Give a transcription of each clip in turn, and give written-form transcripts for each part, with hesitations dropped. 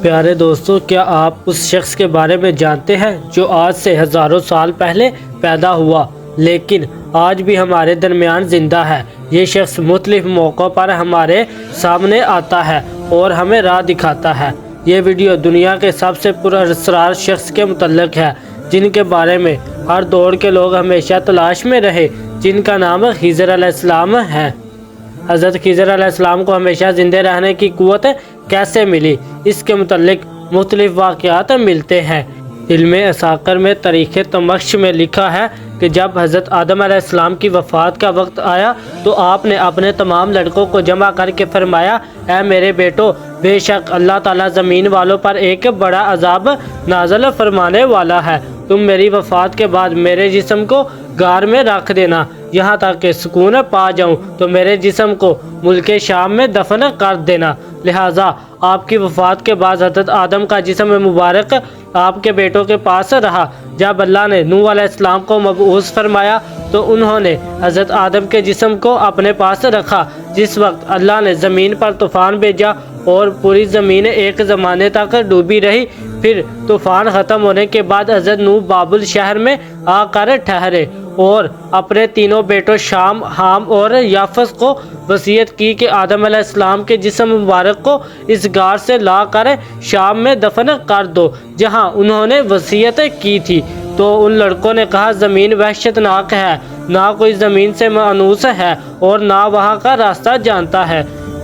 پیارے دوستو، کیا آپ اس شخص کے بارے میں جانتے ہیں جو آج سے ہزاروں سال پہلے پیدا ہوا لیکن آج بھی ہمارے درمیان زندہ ہے؟ یہ شخص مختلف موقعوں پر ہمارے سامنے آتا ہے اور ہمیں راہ دکھاتا ہے۔ یہ ویڈیو دنیا کے سب سے پراسرار شخص کے متعلق ہے، جن کے بارے میں ہر دور کے لوگ ہمیشہ تلاش میں رہے، جن کا نام خضر علیہ السلام ہے۔ حضرت خضر علیہ السلام کو ہمیشہ زندہ رہنے کی قوت کیسے ملی؟ اس کے متعلق مختلف واقعات ملتے ہیں۔ علم عساکر میں تاریخ تمشق میں لکھا ہے کہ جب حضرت آدم علیہ السلام کی وفات کا وقت آیا تو آپ نے اپنے تمام لڑکوں کو جمع کر کے فرمایا، اے میرے بیٹو، بے شک اللہ تعالیٰ زمین والوں پر ایک بڑا عذاب نازل فرمانے والا ہے۔ تم میری وفات کے بعد میرے جسم کو غار میں رکھ دینا، یہاں تک کہ سکون پا جاؤں تو میرے جسم کو ملک شام میں دفن کر دینا۔ لہٰذا آپ کی وفات کے بعد حضرت آدم کا جسم مبارک آپ کے بیٹوں کے پاس رہا۔ جب اللہ نے نوح علیہ السلام کو مبعوث فرمایا تو انہوں نے حضرت آدم کے جسم کو اپنے پاس رکھا۔ جس وقت اللہ نے زمین پر طوفان بھیجا اور پوری زمین ایک زمانے تک ڈوبی رہی، پھر طوفان ختم ہونے کے بعد حضرت نوح بابل شہر میں آ کر ٹھہرے اور اپنے تینوں بیٹوں شام، حام اور یافس کو وصیت کی کہ آدم علیہ السلام کے جسم مبارک کو اس غار سے لا کر شام میں دفن کر دو جہاں انہوں نے وصیت کی تھی۔ تو ان لڑکوں نے کہا، زمین وحشت ناک ہے، نہ کوئی زمین سے مانوس ہے اور نہ وہاں کا راستہ جانتا ہے۔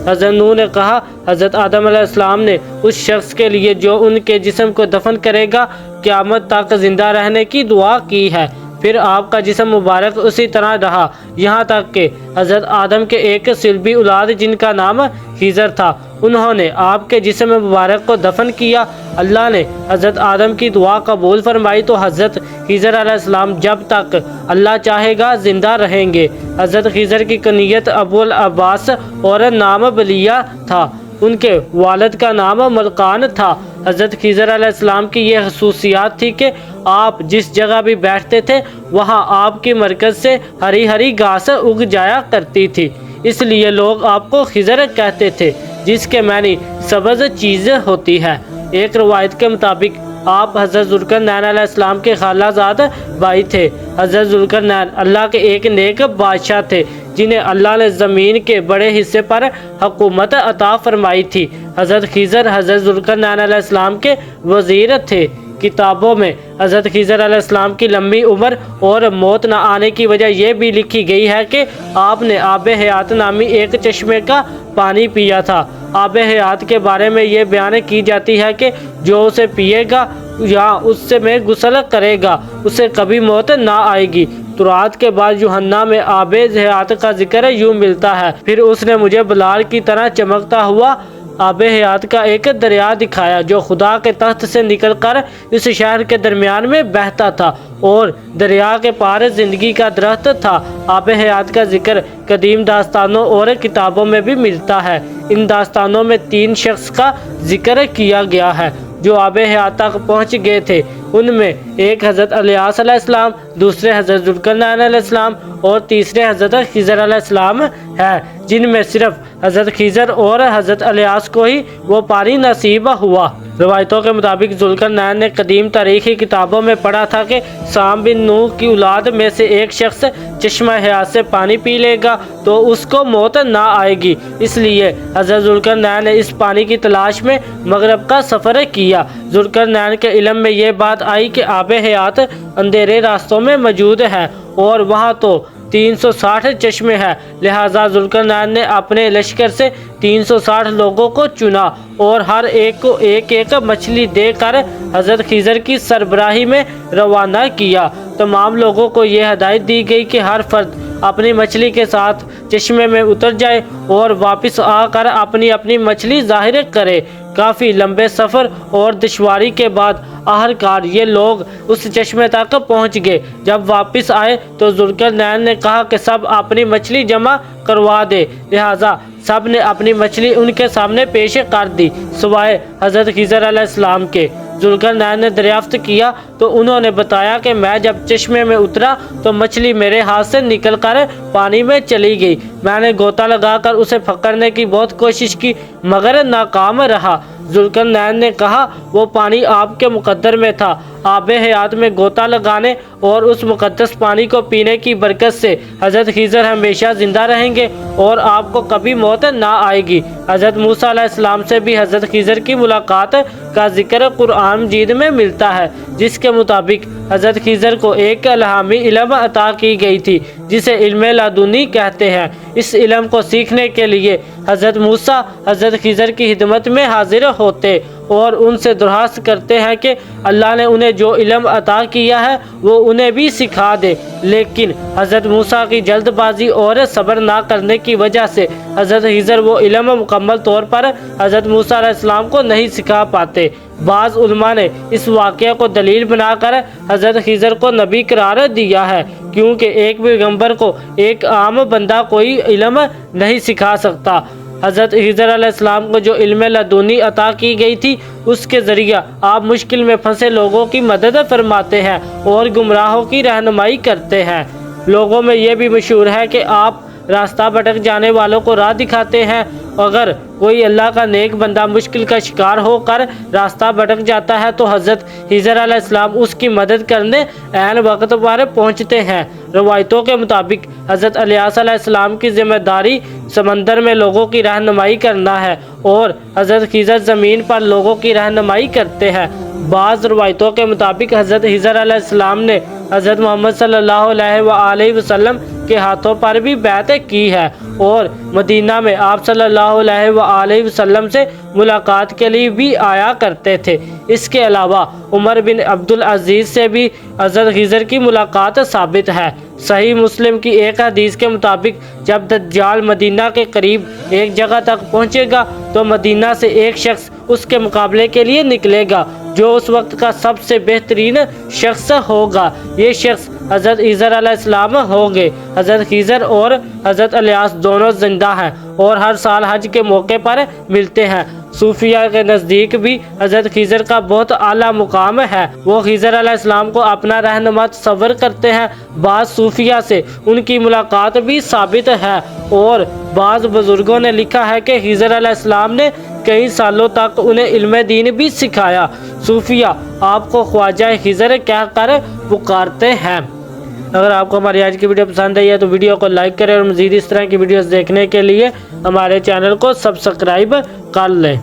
حضرت نوح نے کہا، حضرت آدم علیہ السلام نے اس شخص کے لیے جو ان کے جسم کو دفن کرے گا قیامت تک زندہ رہنے کی دعا کی ہے۔ پھر آپ کا جسم مبارک اسی طرح رہا یہاں تک کہ حضرت آدم کے ایک صلبی اولاد جن کا نام خضر تھا، انہوں نے آپ کے جسم مبارک کو دفن کیا۔ اللہ نے حضرت آدم کی دعا قبول فرمائی تو حضرت خضر علیہ السلام جب تک اللہ چاہے گا زندہ رہیں گے۔ حضرت خضر کی کنیت ابو العباس اور نام بلیہ تھا، ان کے والد کا نام ملکان تھا۔ حضرت خضر علیہ السلام کی یہ خصوصیات تھی کہ آپ جس جگہ بھی بیٹھتے تھے وہاں آپ کی مرکز سے ہری ہری گھاس اگ جایا کرتی تھی، اس لیے لوگ آپ کو خضر کہتے تھے، جس کے معنی سبز چیز ہوتی ہے۔ ایک روایت کے مطابق آپ حضرت ذوالقرنین علیہ السلام کے خالہ زاد بھائی تھے۔ حضرت ذوالقرنین اللہ کے ایک نیک بادشاہ تھے جنہیں اللہ نے زمین کے بڑے حصے پر حکومت عطا فرمائی تھی۔ حضرت خضر حضرت ذوالقرنین علیہ السلام کے وزیر تھے۔ کتابوں میں حضرت خضر علیہ السلام کی لمبی عمر اور موت نہ آنے کی وجہ یہ بھی لکھی گئی ہے کہ آپ نے آب حیات نامی ایک چشمے کا پانی پیا تھا۔ آب حیات کے بارے میں یہ بیان کی جاتی ہے کہ جو اسے پیے گا یا اس سے میں غسل کرے گا اسے کبھی موت نہ آئے گی۔ تورات کے بعد یوحنا میں آب حیات کا ذکر یوں ملتا ہے، پھر اس نے مجھے بلال کی طرح چمکتا ہوا آب حیات کا ایک دریا دکھایا جو خدا کے تخت سے نکل کر اس شہر کے درمیان میں بہتا تھا اور دریا کے پار زندگی کا درخت تھا۔ آب حیات کا ذکر قدیم داستانوں اور کتابوں میں بھی ملتا ہے۔ ان داستانوں میں 3 شخص کا ذکر کیا گیا ہے جو آب حیات تک پہنچ گئے تھے۔ ان میں ایک حضرت الیاس علیہ السلام، دوسرے حضرت ذوالقرنین علیہ السلام اور تیسرے حضرت خضر علیہ السلام ہے، جن میں صرف حضرت خضر اور حضرت الیاس کو ہی وہ پانی نصیب ہوا۔ روایتوں کے مطابق ذوالقرنین نے قدیم تاریخی کتابوں میں پڑھا تھا کہ سام بن نوح کی اولاد میں سے ایک شخص چشمہ حیات سے پانی پی لے گا تو اس کو موت نہ آئے گی، اس لیے حضرت ذوالقرنین نے اس پانی کی تلاش میں مغرب کا سفر کیا۔ ذوالقرنین کے علم میں یہ بات آئی کہ آب حیات اندھیرے راستوں میں موجود ہے اور وہاں تو 360 چشمے ہیں، لہٰذا ذوالقرنین نے اپنے لشکر سے 360 لوگوں کو چنا اور ہر ایک کو ایک ایک مچھلی دے کر حضرت خضر کی سربراہی میں روانہ کیا۔ تمام لوگوں کو یہ ہدایت دی گئی کہ ہر فرد اپنی مچھلی کے ساتھ چشمے میں اتر جائے اور واپس آ کر اپنی اپنی مچھلی ظاہر کرے۔ کافی لمبے سفر اور دشواری کے بعد آخرکار یہ لوگ اس چشمے تک پہنچ گئے۔ جب واپس آئے تو ذوالقرنین نے کہا کہ سب اپنی مچھلی جمع کروا دے، لہٰذا سب نے اپنی مچھلی ان کے سامنے پیش کر دی سوائے حضرت خضر علیہ السلام کے۔ ذوالقرنین نے دریافت کیا تو انہوں نے بتایا کہ میں جب چشمے میں اترا تو مچھلی میرے ہاتھ سے نکل کر پانی میں چلی گئی۔ میں نے غوطہ لگا کر اسے پکڑنے کی بہت کوشش کی مگر ناکام رہا۔ ذوالقرنین نے کہا وہ پانی آپ کے مقدر میں تھا، آب حیات میں غوطہ لگانے اور اس مقدس پانی کو پینے کی برکت سے حضرت خضر ہمیشہ زندہ رہیں گے اور آپ کو کبھی موت نہ آئے گی۔ حضرت موسیٰ علیہ السلام سے بھی حضرت خضر کی ملاقات کا ذکر قرآن مجید میں ملتا ہے، جس کے مطابق حضرت خضر کو ایک الہامی علم عطا کی گئی تھی جسے علم لدنی کہتے ہیں۔ اس علم کو سیکھنے کے لیے حضرت موسیٰ حضرت خضر کی خدمت میں حاضر ہوتے اور ان سے درخواست کرتے ہیں کہ اللہ نے انہیں جو علم عطا کیا ہے وہ انہیں بھی سکھا دے، لیکن حضرت موسیٰ کی جلد بازی اور صبر نہ کرنے کی وجہ سے حضرت خضر وہ علم مکمل طور پر حضرت موسیٰ علیہ السلام کو نہیں سکھا پاتے۔ بعض علماء نے اس واقعہ کو دلیل بنا کر حضرت خضر کو نبی قرار دیا ہے، کیونکہ ایک پیغمبر کو ایک عام بندہ کوئی علم نہیں سکھا سکتا۔ حضرت خضر علیہ السلام کو جو علم لدنی عطا کی گئی تھی اس کے ذریعہ آپ مشکل میں پھنسے لوگوں کی مدد فرماتے ہیں اور گمراہوں کی رہنمائی کرتے ہیں۔ لوگوں میں یہ بھی مشہور ہے کہ آپ راستہ بھٹک جانے والوں کو راہ دکھاتے ہیں۔ اگر کوئی اللہ کا نیک بندہ مشکل کا شکار ہو کر راستہ بھٹک جاتا ہے تو حضرت خضر علیہ السلام اس کی مدد کرنے عین وقت پر پہنچتے ہیں۔ روایتوں کے مطابق حضرت الیاس علیہ السلام کی ذمہ داری سمندر میں لوگوں کی رہنمائی کرنا ہے اور حضرت خضر زمین پر لوگوں کی رہنمائی کرتے ہیں۔ بعض روایتوں کے مطابق حضرت خضر علیہ السلام نے حضرت محمد صلی اللہ علیہ وآلہ وسلم کے ہاتھوں پر بھی بیعت کی ہے اور مدینہ میں آپ صلی اللہ علیہ وآلہ وسلم سے ملاقات کے لیے بھی آیا کرتے تھے۔ اس کے علاوہ عمر بن عبدالعزیز سے بھی حضرت خضر کی ملاقات ثابت ہے۔ صحیح مسلم کی ایک حدیث کے مطابق جب دجال مدینہ کے قریب ایک جگہ تک پہنچے گا تو مدینہ سے ایک شخص اس کے مقابلے کے لیے نکلے گا جو اس وقت کا سب سے بہترین شخص ہوگا۔ یہ شخص حضرت خضر علیہ السلام ہوں گے۔ حضرت خضر اور حضرت الیاس دونوں زندہ ہیں اور ہر سال حج کے موقع پر ملتے ہیں۔ صوفیہ کے نزدیک بھی حضرت خضر کا بہت اعلیٰ مقام ہے، وہ خضر علیہ السلام کو اپنا رہنما تصور کرتے ہیں۔ بعض صوفیہ سے ان کی ملاقات بھی ثابت ہے اور بعض بزرگوں نے لکھا ہے کہ خضر علیہ السلام نے کئی سالوں تک انہیں علم دین بھی سکھایا۔ صوفیہ آپ کو خواجہ خضر کہہ کر پکارتے ہیں۔ اگر آپ کو ہماری آج کی ویڈیو پسند آئی ہے تو ویڈیو کو لائک کریں اور مزید اس طرح کی ویڈیوز دیکھنے کے لیے ہمارے چینل کو سبسکرائب کر لیں۔